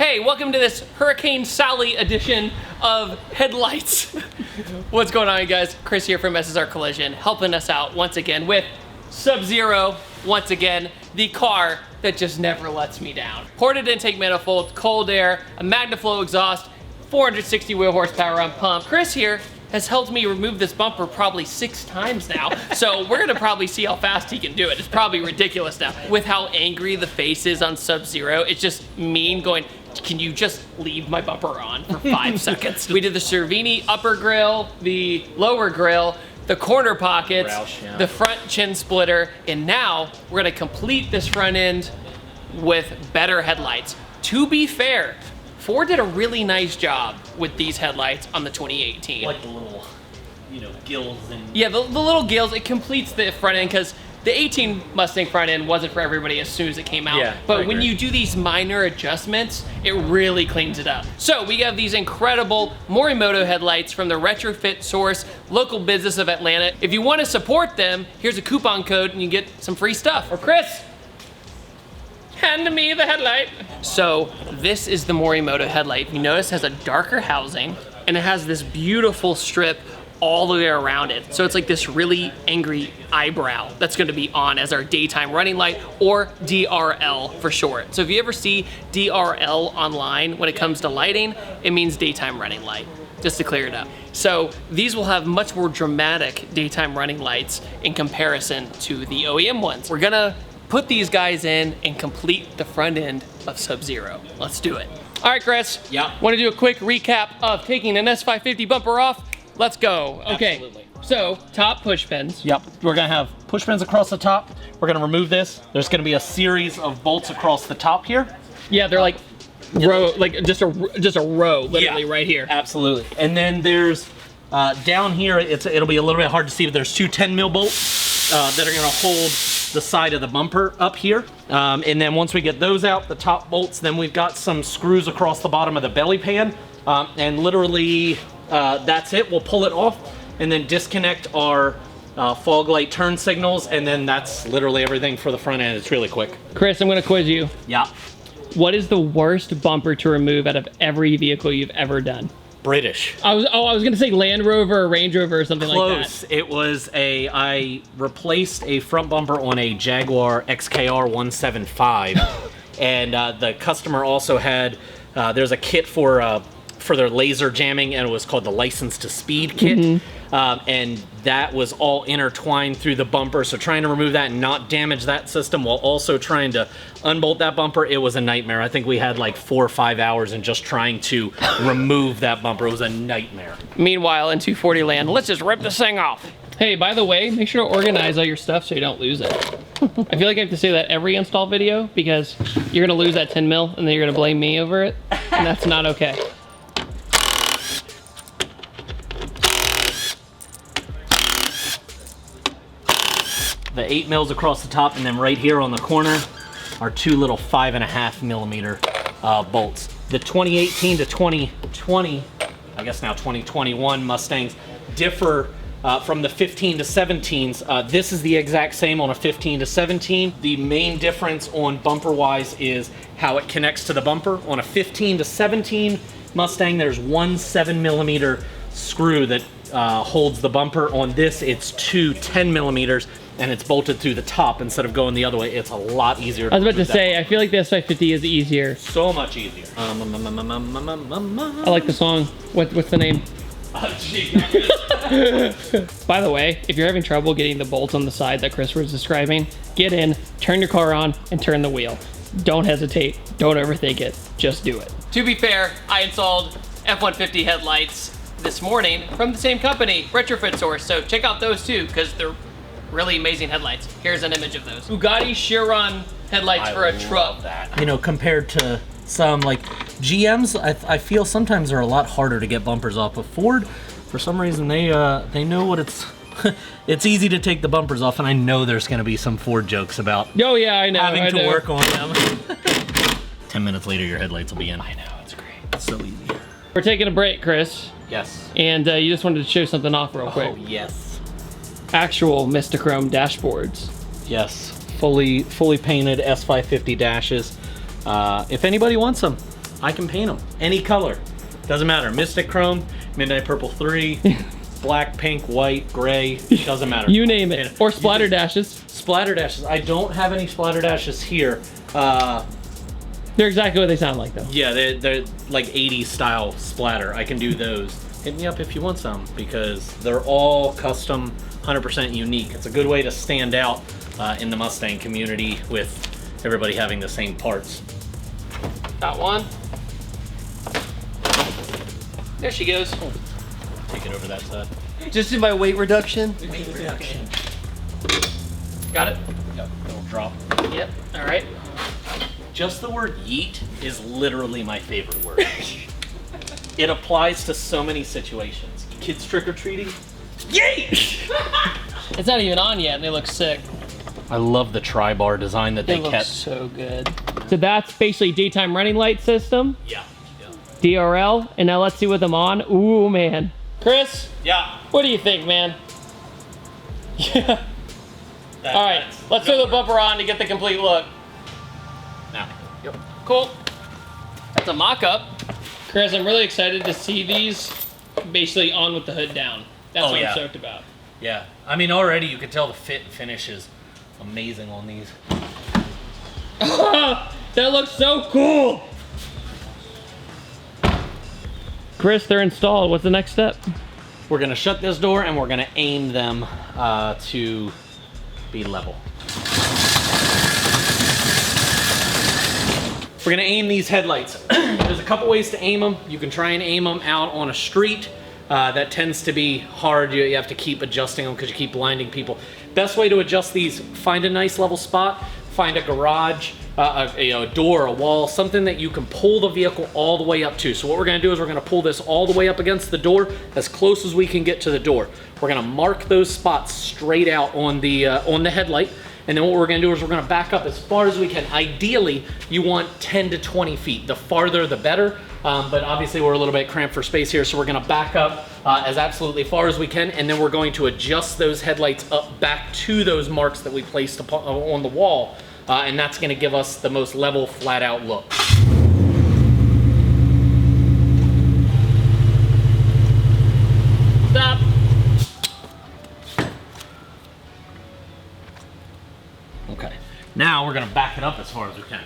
Hey, welcome to this Hurricane Sally edition of Headlights. What's going on, you guys? Chris here from SSR Collision, helping us out once again with SUBZERO, once again, the car that just never lets me down. Ported intake manifold, cold air, a MagnaFlow exhaust, 460 wheel horsepower on pump. Chris here has helped me remove this bumper probably 6 times now. So we're gonna probably see how fast he can do it. It's probably ridiculous now. With how angry the face is on SUBZERO, it's just mean going, can you just leave my bumper on for 5 seconds? We did the Cervini upper grille, the lower grille, the corner pockets, the front chin splitter, and now we're gonna complete this front end with better headlights. To be fair, Ford did a really nice job with these headlights on the 2018. Like the little, gills and... Yeah, the little gills, it completes the front end because the 18 Mustang front end wasn't for everybody as soon as it came out. Yeah, but when you do these minor adjustments, it really cleans it up. So we have these incredible Morimoto headlights from the retrofit source, local business of Atlanta. If you want to support them, here's a coupon code and you get some free stuff. Or Chris, hand me the headlight. So this is the Morimoto headlight. You notice it has a darker housing and it has this beautiful strip all the way around it. So it's like this really angry eyebrow that's gonna be on as our daytime running light, or DRL for short. So if you ever see DRL online when it comes to lighting, it means daytime running light, just to clear it up. So these will have much more dramatic daytime running lights in comparison to the OEM ones. We're gonna put these guys in and complete the front end of SUBZERO. Let's do it. All right, Chris. Yeah. Want to do a quick recap of taking an S550 bumper off? Let's go. Okay. Absolutely. So top push pins. Yep, we're gonna have push pins across the top. We're gonna remove this. There's gonna be a series of bolts across the top here. Yeah, they're like row, like just a row, literally right here. Absolutely. And then there's down here, it'll be a little bit hard to see, but there's two 10 mil bolts that are gonna hold the side of the bumper up here. And then once we get those out, the top bolts, then we've got some screws across the bottom of the belly pan. And literally, that's it. We'll pull it off and then disconnect our fog light turn signals, and then that's literally everything for the front end. It's really quick. Chris, I'm gonna quiz you. Yeah. What is the worst bumper to remove out of every vehicle you've ever done? British. I was gonna say Land Rover or Range Rover or something like that. Close. It was I replaced a front bumper on a Jaguar XKR 175, and the customer also had, there's a kit for their laser jamming, and it was called the License to Speed kit. And that was all intertwined through the bumper. So trying to remove that and not damage that system while also trying to unbolt that bumper, it was a nightmare. I think we had like 4 or 5 hours in just trying to remove that bumper. It was a nightmare. Meanwhile, in 240 land, let's just rip this thing off. Hey, by the way, make sure to organize all your stuff so you don't lose it. I feel like I have to say that every install video because you're gonna lose that 10 mil and then you're gonna blame me over it, and that's not okay. The 8 mils across the top, and then right here on the corner are 2 little 5.5 millimeter bolts. The 2018 to 2020, I guess now 2021 Mustangs differ from the 15 to 17s. This is the exact same on a 15 to 17. The main difference on bumper wise is how it connects to the bumper. On a 15 to 17 Mustang, there's one 7 millimeter screw that holds the bumper. On this, it's 2 10 millimeters, and it's bolted through the top instead of going the other way. It's a lot easier. I was about to say, I feel like the S550 is easier. So much easier. I like the song. What's the name? Oh, geez. By the way, if you're having trouble getting the bolts on the side that Chris was describing, get in, turn your car on, and turn the wheel. Don't hesitate. Don't overthink it. Just do it. To be fair, I installed F-150 headlights this morning from the same company, Retrofit Source. So check out those too, because they're really amazing headlights. Here's an image of those. Bugatti Chiron headlights for a truck. You know, compared to some like GMs, I feel sometimes they're a lot harder to get bumpers off. But Ford, for some reason, they know what it's. It's easy to take the bumpers off, and I know there's going to be some Ford jokes about. Oh yeah, I know. Having to work on them. 10 minutes later, your headlights will be in. I know, it's great. It's so easy. We're taking a break, Chris. Yes. And you just wanted to show something off real quick. Oh yes. Actual Mistachrome dashboards. Yes. Fully painted S550 dashes. If anybody wants them, I can paint them any color. Doesn't matter. Mystic Chrome, Midnight Purple 3, black, pink, white, gray, doesn't matter. You name it. Or splatter dashes. Splatter dashes. I don't have any splatter dashes here. They're exactly what they sound like, though. Yeah, they're like 80s style splatter. I can do those. Hit me up if you want some, because they're all custom, 100% unique. It's a good way to stand out in the Mustang community with everybody having the same parts. Got one. There she goes. Take it over that side. Just in my weight reduction. Weight reduction. Got it? Yep, it'll drop. Yep, all right. Just the word yeet is literally my favorite word. It applies to so many situations. Kids trick-or-treating, yeet! It's not even on yet and they look sick. I love the tri-bar design that they It looks kept. so good. So that's basically daytime running light system. Yeah. DRL, and now let's see what them on. Ooh, man. Chris, Yeah. what do you think, man? Yeah. All right, let's throw the bumper on to get the complete look. Now. Yep. Cool. That's a mock-up. Chris, I'm really excited to see these basically on with the hood down. That's what I'm stoked about. Yeah. I mean, already you can tell the fit and finish is amazing on these. That looks so cool. Chris, they're installed. What's the next step? We're gonna shut this door and we're gonna aim them to be level. We're gonna aim these headlights. There's a couple ways to aim them. You can try and aim them out on a street. That tends to be hard. You have to keep adjusting them because you keep blinding people. Best way to adjust these, find a nice level spot, find a garage, a door, a wall, something that you can pull the vehicle all the way up to. So what we're gonna do is we're gonna pull this all the way up against the door, as close as we can get to the door. We're gonna mark those spots straight out on the headlight. And then what we're gonna do is we're gonna back up as far as we can. Ideally, you want 10 to 20 feet. The farther, the better. But obviously we're a little bit cramped for space here, so we're gonna back up as absolutely far as we can, and then we're going to adjust those headlights up back to those marks that we placed on the wall, and that's gonna give us the most level, flat out look. Stop. Okay, now we're gonna back it up as far as we can.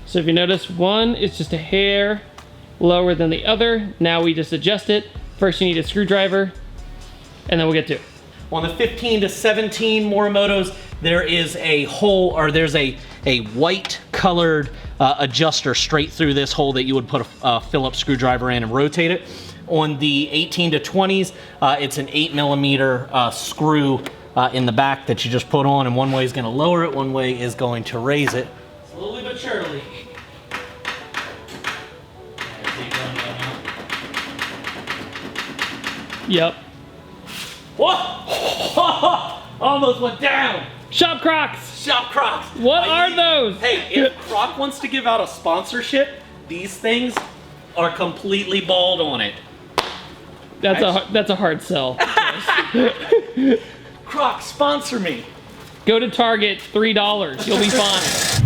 So if you notice, one is just a hair lower than the other. Now we just adjust it. First you need a screwdriver, and then we'll get to it. On the 15 to 17 Morimotos, there is a hole, or there's a white colored adjuster straight through this hole that you would put a Phillips screwdriver in and rotate it. On the 18 to 20s, it's an 8mm screw in the back that you just put on, and one way is gonna lower it, one way is going to raise it. Slowly but surely. Yep. What? Almost went down. Shop Crocs. Shop Crocs. What are those? Hey, if Croc wants to give out a sponsorship, these things are completely bald on it. That's a hard sell. Croc, sponsor me. Go to Target, $3. You'll be fine.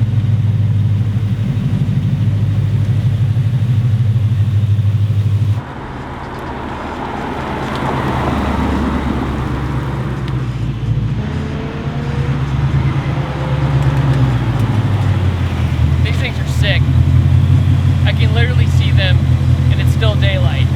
These things are sick. I can literally see them, and it's still daylight.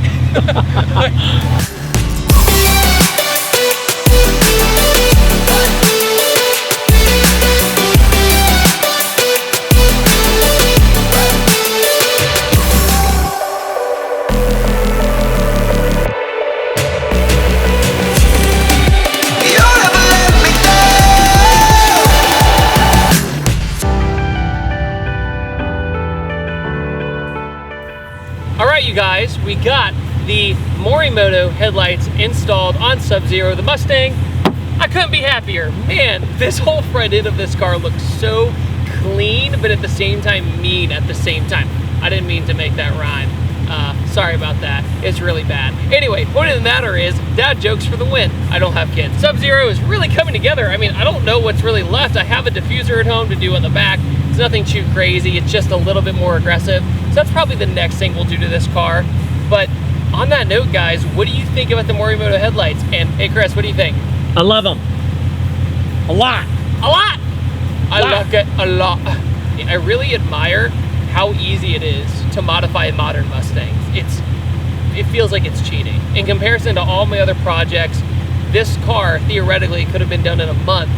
All right, you guys, we got the Morimoto headlights installed on SUBZERO, the Mustang. I couldn't be happier. Man, this whole front end of this car looks so clean, but at the same time, mean at the same time. I didn't mean to make that rhyme. Sorry about that. It's really bad. Anyway, point of the matter is, dad jokes for the win. I don't have kids. SUBZERO is really coming together. I mean, I don't know what's really left. I have a diffuser at home to do on the back. It's nothing too crazy. It's just a little bit more aggressive. So that's probably the next thing we'll do to this car. But on that note, guys, what do you think about the Morimoto headlights? And hey, Chris, what do you think? I love them. A lot. A lot. I like it a lot. I really admire how easy it is to modify modern Mustangs. It feels like it's cheating. In comparison to all my other projects, this car theoretically could have been done in a month.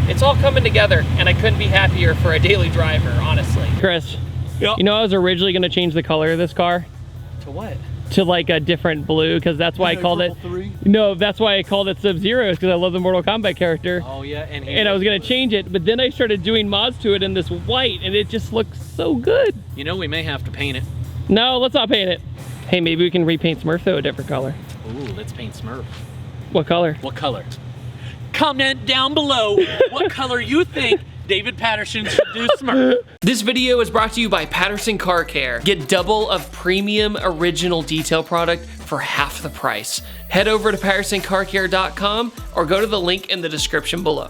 It's all coming together, and I couldn't be happier for a daily driver, honestly. Chris, Yep. you know I was originally gonna change the color of this car To what? to like a different blue, because that's why I called it. No, that's why I called it SUBZERO, because I love the Mortal Kombat character. Oh yeah, And I was gonna change it, but then I started doing mods to it in this white, and it just looks so good. You know, we may have to paint it. No, let's not paint it. Hey, maybe we can repaint Smurf though a different color. Ooh, let's paint Smurf. What color? What color? Comment down below what color you think David Patterson should do Smurf. This video is brought to you by Patterson Car Care. Get double of premium original detail product for half the price. Head over to PattersonCarCare.com or go to the link in the description below.